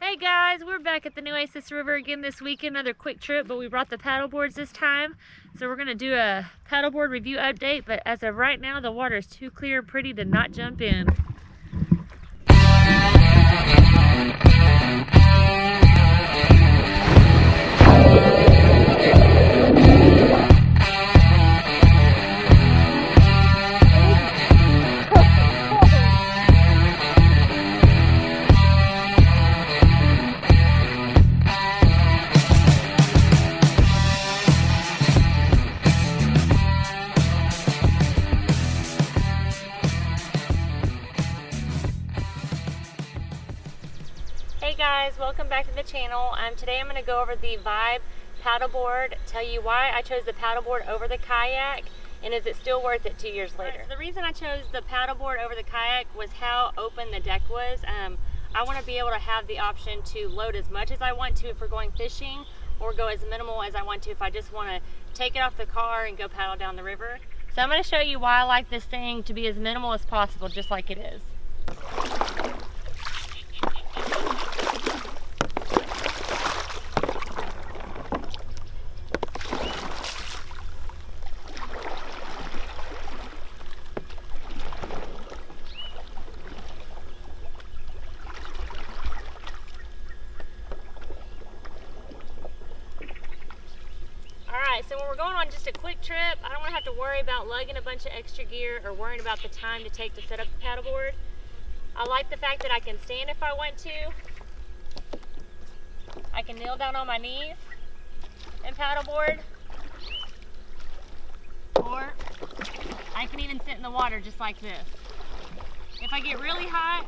Hey guys, we're back at the New Oasis River again this weekend. Another quick trip, but we brought the paddleboards this time. So we're gonna do a paddleboard review update, but as of right now, the water is too clear and pretty to not jump in. Hey guys, welcome back to the channel. Today I'm going to go over the Vibe paddleboard, tell you why I chose the paddleboard over the kayak, and is it still worth it 2 years later. So the reason I chose the paddleboard over the kayak was how open the deck was. I want to be able to have the option to load as much as I want to if we're going fishing, or go as minimal as I want to if I just want to take it off the car and go paddle down the river. So I'm going to show you why I like this thing to be as minimal as possible, just like it is. So when we're going on just a quick trip, I don't want to have to worry about lugging a bunch of extra gear or worrying about the time to take to set up the paddleboard. I like the fact that I can stand if I want to. I can kneel down on my knees and paddleboard. Or I can even sit in the water just like this. If I get really hot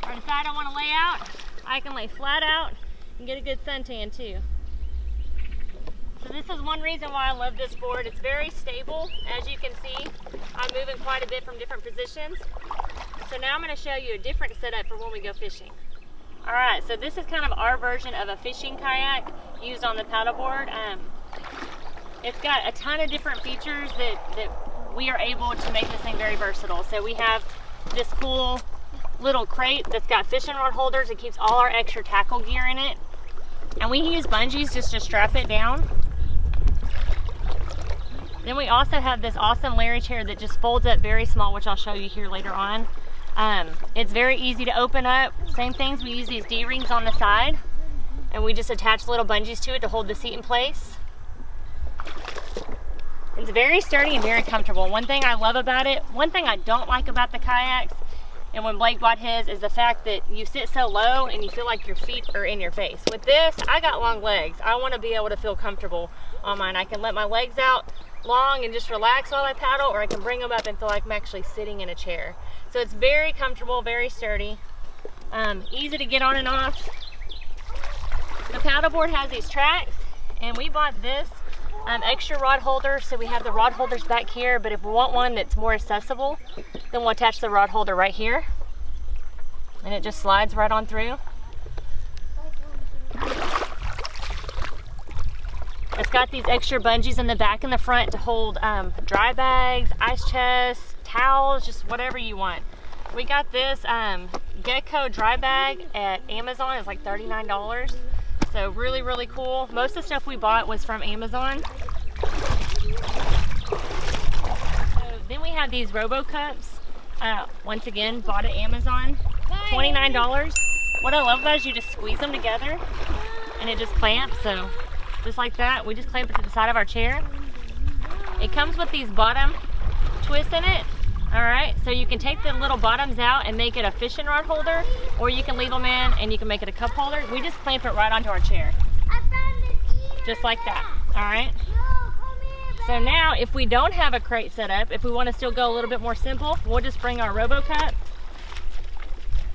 or decide I want to lay out, I can lay flat out and get a good suntan too. So this is one reason why I love this board. It's very stable. As you can see, I'm moving quite a bit from different positions. So now I'm going to show you a different setup for when we go fishing. Alright, so this is kind of our version of a fishing kayak used on the paddleboard. It's got a ton of different features that we are able to make this thing very versatile. So we have this cool little crate that's got fishing rod holders. It keeps all our extra tackle gear in it. And we use bungees just to strap it down. Then we also have this awesome Larry chair that just folds up very small, which I'll show you here later on. It's very easy to open up. Same things, we use these D-rings on the side, and we just attach little bungees to it to hold the seat in place. It's very sturdy and very comfortable. One thing I love about it, one thing I don't like about the kayaks, and when Blake bought his, is the fact that you sit so low and you feel like your feet are in your face. With this, I got long legs. I want to be able to feel comfortable on mine. I can let my legs out long and just relax while I paddle, or I can bring them up and feel like I'm actually sitting in a chair. So it's very comfortable, very sturdy, easy to get on and off. The paddleboard has these tracks, and we bought this extra rod holder, so we have the rod holders back here, but if we want one that's more accessible, then we'll attach the rod holder right here, and it just slides right on through. It's got these extra bungees in the back and the front to hold dry bags, ice chests, towels, just whatever you want. We got this gecko dry bag at Amazon. It's like $39. So really, really cool. Most of the stuff we bought was from Amazon. So then we have these Robocups. Once again, bought at Amazon. $29. What I love about it is you just squeeze them together and it just clamps. So just like that, we just clamp it to the side of our chair. It comes with these bottom twists in it. Alright, so you can take the little bottoms out and make it a fishing rod holder, or you can leave them in and you can make it a cup holder. We just clamp it right onto our chair. Just like that. Alright. So now, if we don't have a crate set up, if we want to still go a little bit more simple, we'll just bring our Robocup.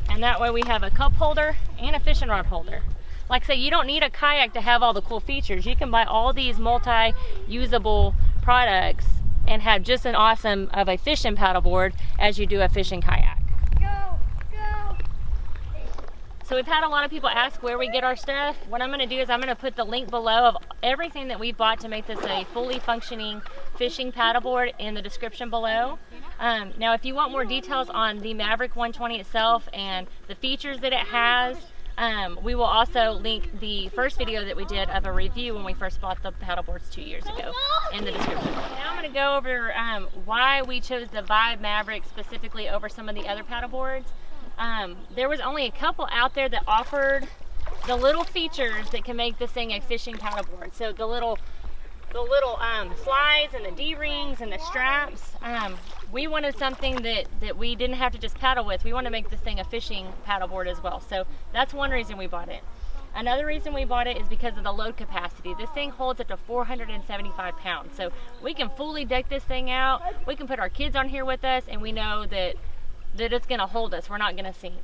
And that way we have a cup holder and a fishing rod holder. Like I say, you don't need a kayak to have all the cool features. You can buy all these multi-usable products and have just an awesome of a fishing paddleboard as you do a fishing kayak. So we've had a lot of people ask where we get our stuff. What I'm going to do is I'm going to put the link below of everything that we've bought to make this a fully functioning fishing paddleboard in the description below. Now if you want more details on the Maverick 120 itself and the features that it has, We will also link the first video that we did of a review when we first bought the paddleboards 2 years ago in the description. Now I'm going to go over why we chose the Vibe Maverick specifically over some of the other paddleboards. There was only a couple out there that offered the little features that can make this thing a fishing paddleboard. So the little slides and the D-rings and the straps. We wanted something that we didn't have to just paddle with. We want to make this thing a fishing paddleboard as well. So that's one reason we bought it. Another reason we bought it is because of the load capacity. This thing holds up to 475 pounds. So we can fully deck this thing out. We can put our kids on here with us, and we know that it's going to hold us. We're not going to sink.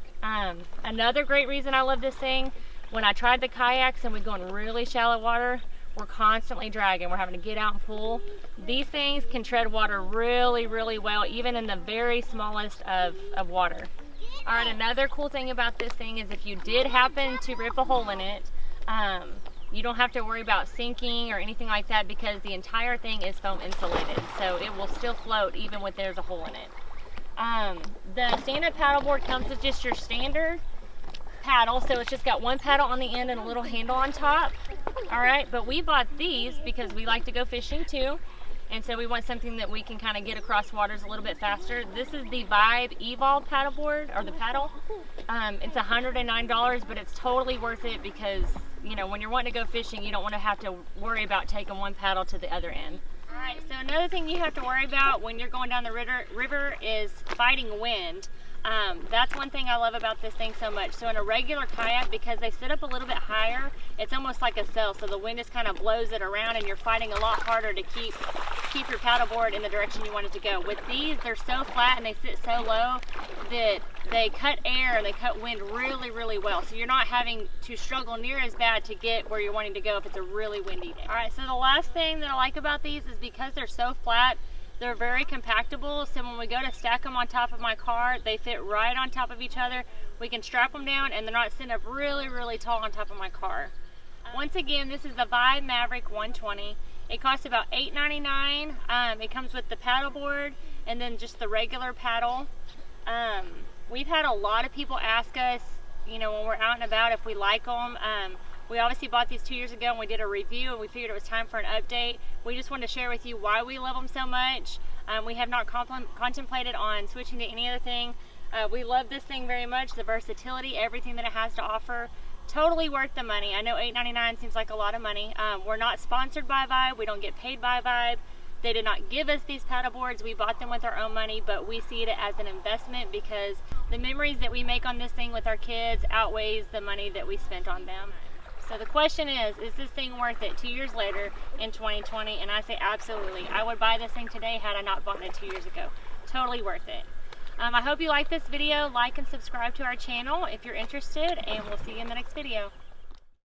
Another great reason I love this thing, when I tried the kayaks and we go in really shallow water, we're constantly dragging. We're having to get out and pull. These things can tread water really, really well, even in the very smallest of water. All right, another cool thing about this thing is if you did happen to rip a hole in it, you don't have to worry about sinking or anything like that because the entire thing is foam insulated. So it will still float even when there's a hole in it. The standard paddleboard comes with just your standard paddle, so it's just got one paddle on the end and a little handle on top. All right, but we bought these because we like to go fishing too, and so we want something that we can kind of get across waters a little bit faster. This is the Vibe Evolve paddleboard, or the paddle. It's $109, but it's totally worth it because, you know, when you're wanting to go fishing, you don't want to have to worry about taking one paddle to the other end. All right, so another thing you have to worry about when you're going down the river is fighting wind. That's one thing I love about this thing so much. So in a regular kayak, because they sit up a little bit higher, it's almost like a sail. So the wind just kind of blows it around and you're fighting a lot harder to keep your paddleboard in the direction you want it to go. With these, they're so flat and they sit so low that they cut air and they cut wind really, really well. So you're not having to struggle near as bad to get where you're wanting to go if it's a really windy day. All right, so the last thing that I like about these is because they're so flat, they're very compactable, so when we go to stack them on top of my car, they fit right on top of each other. We can strap them down and they're not sitting up really, really tall on top of my car. Once again, this is the Vibe Maverick 120. It costs about $8.99. It comes with the paddleboard and then just the regular paddle. We've had a lot of people ask us, you know, when we're out and about if we like them. We obviously bought these 2 years ago and we did a review and we figured it was time for an update. We just wanted to share with you why we love them so much. We have not contemplated on switching to any other thing. We love this thing very much, the versatility, everything that it has to offer. Totally worth the money. I know $8.99 seems like a lot of money. We're not sponsored by Vibe. We don't get paid by Vibe. They did not give us these paddleboards. We bought them with our own money, but we see it as an investment because the memories that we make on this thing with our kids outweighs the money that we spent on them. So the question is this thing worth it 2 years later in 2020? And I say absolutely. I would buy this thing today had I not bought it 2 years ago. Totally worth it. I hope you like this video. Like and subscribe to our channel if you're interested, and we'll see you in the next video.